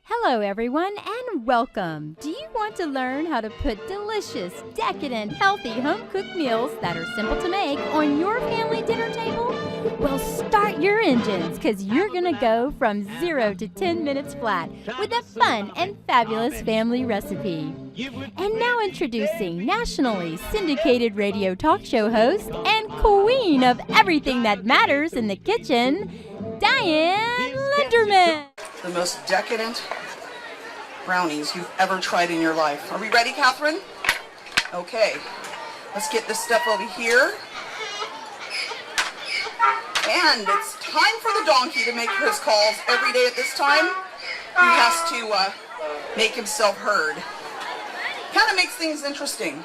Hello everyone and welcome! Do you want to learn how to put delicious, decadent, healthy home-cooked meals that are simple to make on your family dinner table? Well, start your engines because you're going to go from 0 to 10 minutes flat with a fun and fabulous family recipe. And now introducing nationally syndicated radio talk show host and queen of everything that matters in the kitchen, Dianne Linderman. The most decadent brownies you've ever tried in your life. Are we ready, Catherine? Okay, let's get this stuff over here. And it's time for the donkey to make his calls every day at this time. He has to make himself heard. Kind of makes things interesting.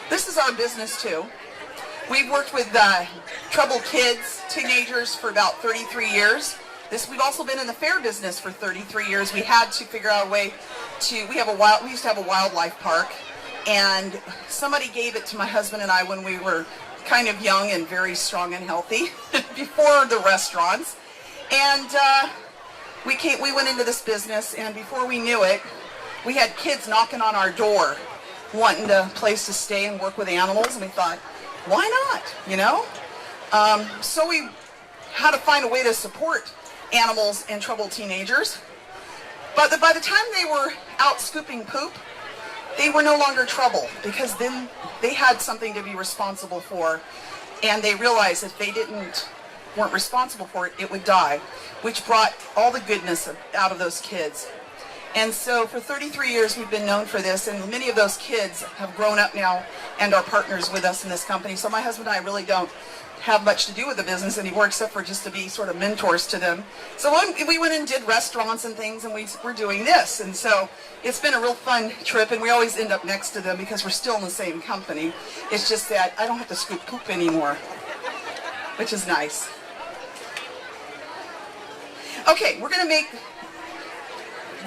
This is our business too. We've worked with troubled kids, teenagers for about 33 years. We've also been in the fair business for 33 years. We had to figure out a way to, we used to have a wildlife park, and somebody gave it to my husband and I when we were kind of young and very strong and healthy before the restaurants. And we went into this business, and before we knew it, we had kids knocking on our door wanting a place to stay and work with animals, and we thought, why not, you know? So we had to find a way to support animals and troubled teenagers. But by the time they were out scooping poop, they were no longer trouble, because then they had something to be responsible for, and they realized if they weren't responsible for it, it would die, which brought all the goodness out of those kids. And so for 33 years we've been known for this, and many of those kids have grown up now and are partners with us in this company. So my husband and I really don't have much to do with the business anymore, except for just to be sort of mentors to them. So we went and did restaurants and things, and we're doing this. And so it's been a real fun trip, and we always end up next to them because we're still in the same company. It's just that I don't have to scoop poop anymore, which is nice. Okay, we're gonna make,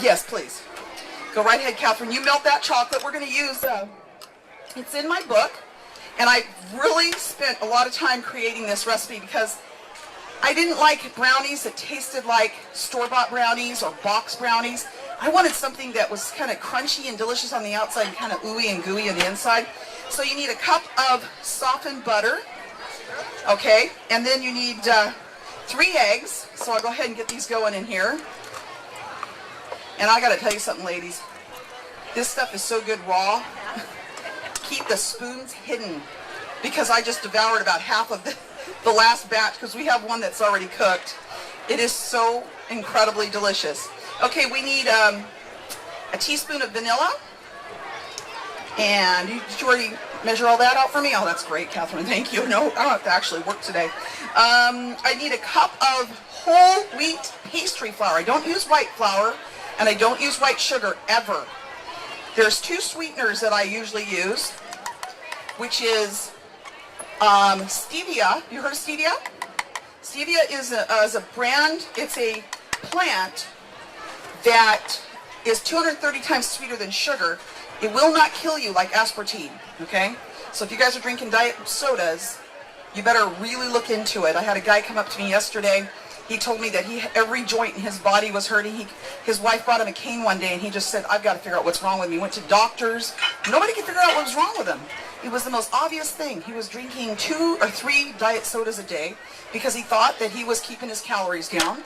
yes, please. Go right ahead, Catherine. You melt that chocolate. We're going to use, it's in my book, and I really spent a lot of time creating this recipe because I didn't like brownies that tasted like store-bought brownies or box brownies. I wanted something that was kind of crunchy and delicious on the outside and kind of ooey and gooey on the inside. So you need a cup of softened butter, okay, and then you need 3 eggs. So I'll go ahead and get these going in here. And I gotta tell you something, ladies. This stuff is so good raw. Keep the spoons hidden, because I just devoured about half of the last batch because we have one that's already cooked. It is so incredibly delicious. Okay, we need a teaspoon of vanilla. And did you already measure all that out for me? Oh, that's great, Catherine. Thank you. No, I don't have to actually work today. I need a cup of whole wheat pastry flour. I don't use white flour. And I don't use white sugar ever. There's 2 sweeteners that I usually use, which is stevia. You heard of stevia? Stevia is a brand. It's a plant that is 230 times sweeter than sugar. It will not kill you like aspartame, okay? So if you guys are drinking diet sodas, you better really look into it. I had a guy come up to me yesterday. He told me that every joint in his body was hurting. His wife brought him a cane one day, and he just said, I've got to figure out what's wrong with me. Went to doctors. Nobody could figure out what was wrong with him. It was the most obvious thing. He was drinking 2 or 3 diet sodas a day because he thought that he was keeping his calories down.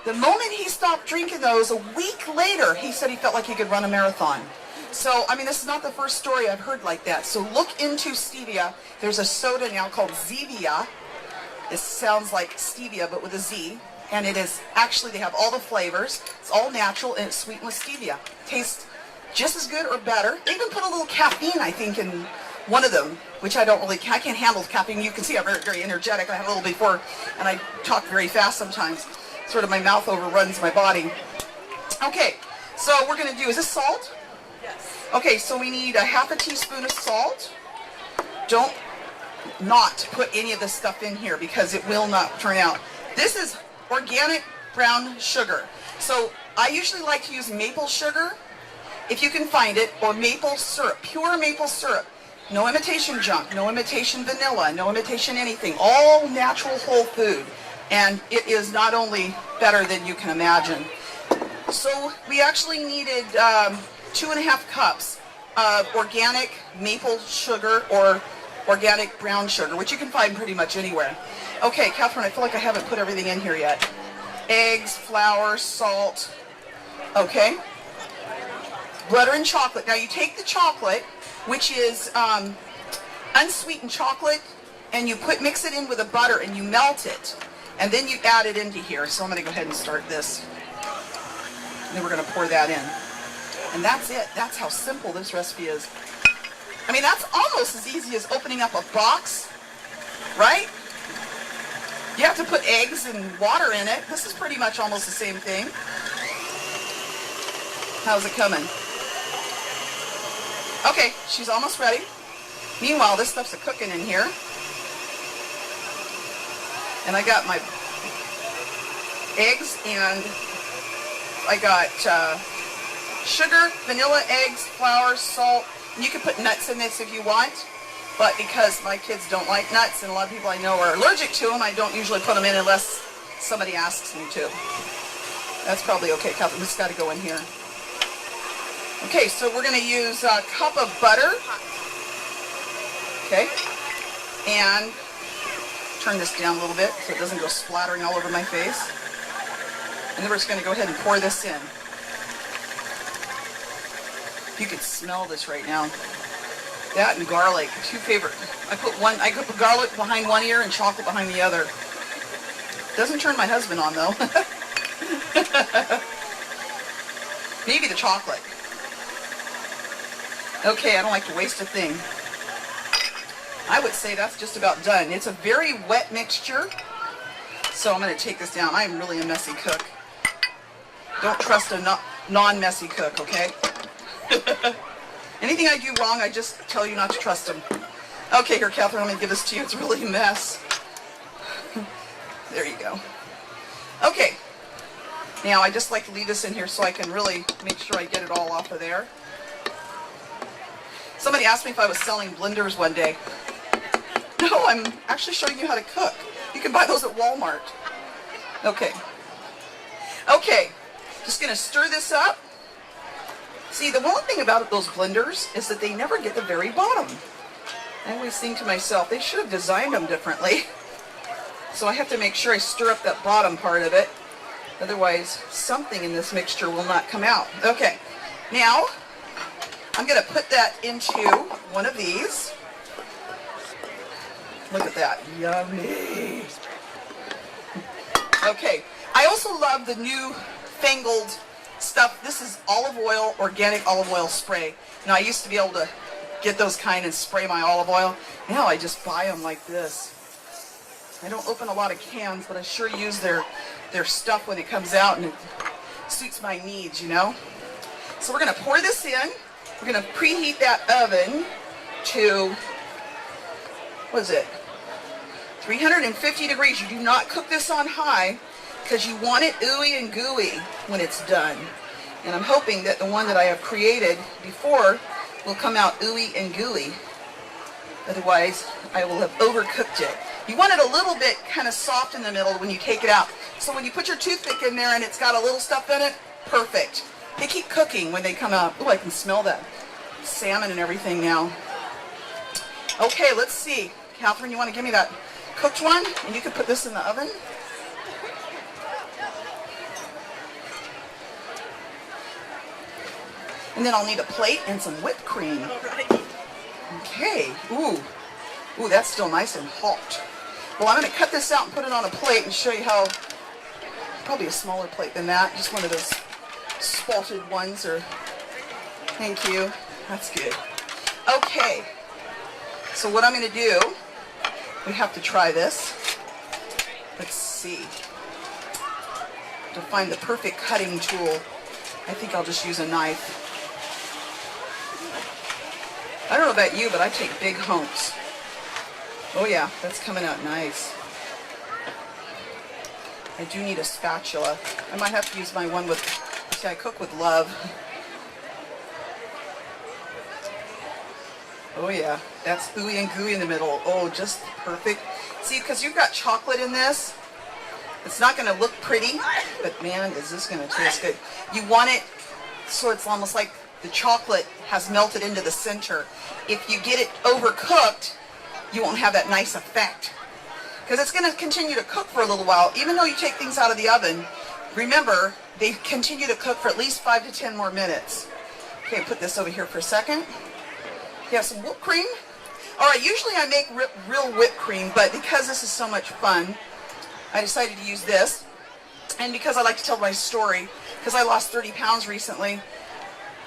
The moment he stopped drinking those, a week later, he said he felt like he could run a marathon. So, I mean, this is not the first story I've heard like that. So look into stevia. There's a soda now called Zevia. It sounds like stevia, but with a Z. And it is, actually, they have all the flavors. It's all natural, and it's sweetened with stevia. Tastes just as good or better. They even put a little caffeine, I think, in one of them, which I can't handle caffeine. You can see I'm very, very energetic. I had a little before, and I talk very fast sometimes. Sort of my mouth overruns my body. Okay, so we're going to do, is this salt? Yes. Okay, so we need a half a teaspoon of salt. Don't not put any of this stuff in here because it will not turn out. This is organic brown sugar. So I usually like to use maple sugar, if you can find it, or maple syrup, pure maple syrup. No imitation junk, no imitation vanilla, no imitation anything. All natural whole food. And it is not only better than you can imagine. So we actually needed 2.5 cups of organic maple sugar or organic brown sugar, which you can find pretty much anywhere. Okay, Catherine, I feel like I haven't put everything in here yet. Eggs, flour, salt, okay? Butter and chocolate. Now you take the chocolate, which is unsweetened chocolate, and you mix it in with the butter and you melt it. And then you add it into here. So I'm going to go ahead and start this. And then we're going to pour that in. And that's it. That's how simple this recipe is. I mean, that's almost as easy as opening up a box, right? You have to put eggs and water in it. This is pretty much almost the same thing. How's it coming? Okay, she's almost ready. Meanwhile, this stuff's cooking in here. And I got my eggs and I got sugar, vanilla, eggs, flour, salt. And you can put nuts in this if you want. But because my kids don't like nuts and a lot of people I know are allergic to them, I don't usually put them in unless somebody asks me to. That's probably okay, Catherine. This has got to go in here. Okay, so we're going to use a cup of butter. Okay. And turn this down a little bit so it doesn't go splattering all over my face. And then we're just going to go ahead and pour this in. You can smell this right now. That and garlic, two favorite. I put garlic behind one ear and chocolate behind the other. Doesn't turn my husband on though. Maybe the chocolate. Okay, I don't like to waste a thing. I would say that's just about done. It's a very wet mixture. So I'm going to take this down. I am really a messy cook. Don't trust a non-messy cook, okay? Anything I do wrong, I just tell you not to trust them. Okay, here, Catherine, I'm going to give this to you. It's really a mess. There you go. Okay. Now, I just like to leave this in here so I can really make sure I get it all off of there. Somebody asked me if I was selling blenders one day. No, I'm actually showing you how to cook. You can buy those at Walmart. Okay. Okay. Just going to stir this up. See, the one thing about those blenders is that they never get the very bottom. I always think to myself, they should have designed them differently. So I have to make sure I stir up that bottom part of it. Otherwise, something in this mixture will not come out. Okay. Now, I'm going to put that into one of these. Look at that. Yummy. Okay. I also love the new fangled stuff. This is olive oil, organic olive oil spray. Now, I used to be able to get those kind and spray my olive oil. Now I just buy them like this. I don't open a lot of cans, but I sure use their stuff when it comes out, and it suits my needs, you know. So we're going to pour this in. We're going to preheat that oven to, what is it, 350 degrees. You do not cook this on high because you want it ooey and gooey when it's done. And I'm hoping that the one that I have created before will come out ooey and gooey. Otherwise, I will have overcooked it. You want it a little bit kind of soft in the middle when you take it out. So when you put your toothpick in there and it's got a little stuff in it, perfect. They keep cooking when they come out. Oh, I can smell that salmon and everything now. Okay, let's see. Catherine, you want to give me that cooked one? And you can put this in the oven. And then I'll need a plate and some whipped cream. Okay. Ooh. Ooh, that's still nice and hot. Well, I'm going to cut this out and put it on a plate and show you how, probably a smaller plate than that. Just one of those spotted ones, or, thank you. That's good. Okay. So what I'm going to do, we have to try this. Let's see. To find the perfect cutting tool, I think I'll just use a knife. I don't know about you, but I take big hunks. Oh yeah, that's coming out nice. I do need a spatula. I might have to use my one with, see, I cook with love. Oh yeah, that's ooey and gooey in the middle. Oh, just perfect. See, because you've got chocolate in this, It's not going to look pretty, but man, is this going to taste good. You want it so it's almost like the chocolate has melted into the center. If you get it overcooked, you won't have that nice effect. Because it's going to continue to cook for a little while. Even though you take things out of the oven, remember, they continue to cook for at least 5 to 10 more minutes. Okay, put this over here for a second. You have some whipped cream. All right, usually I make real whipped cream, but because this is so much fun, I decided to use this. And because I like to tell my story, because I lost 30 pounds recently,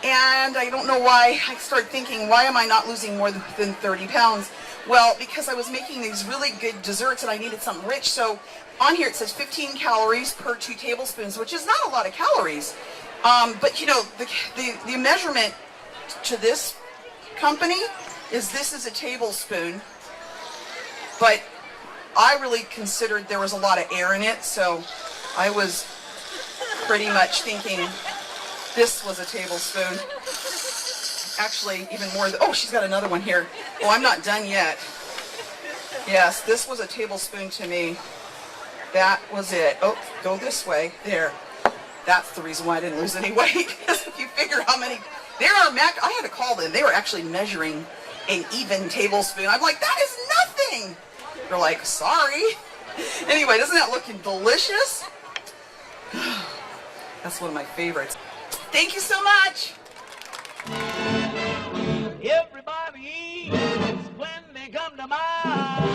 and I don't know why, I started thinking, why am I not losing more than 30 pounds? Well, because I was making these really good desserts and I needed something rich. So on here it says 15 calories per 2 tablespoons, which is not a lot of calories. But you know, the measurement to this company is this is a tablespoon. But I really considered there was a lot of air in it, so I was pretty much thinking this was a tablespoon. Actually, even more. Oh, she's got another one here. Oh, I'm not done yet. Yes, this was a tablespoon to me. That was it. Oh, go this way. There. That's the reason why I didn't lose any weight. Because if you figure how many... There are I had to call them. They were actually measuring an even tablespoon. I'm like, that is nothing. They're like, sorry. Anyway, doesn't that look delicious? That's one of my favorites. Thank you so much. Everybody eats when they come to mind.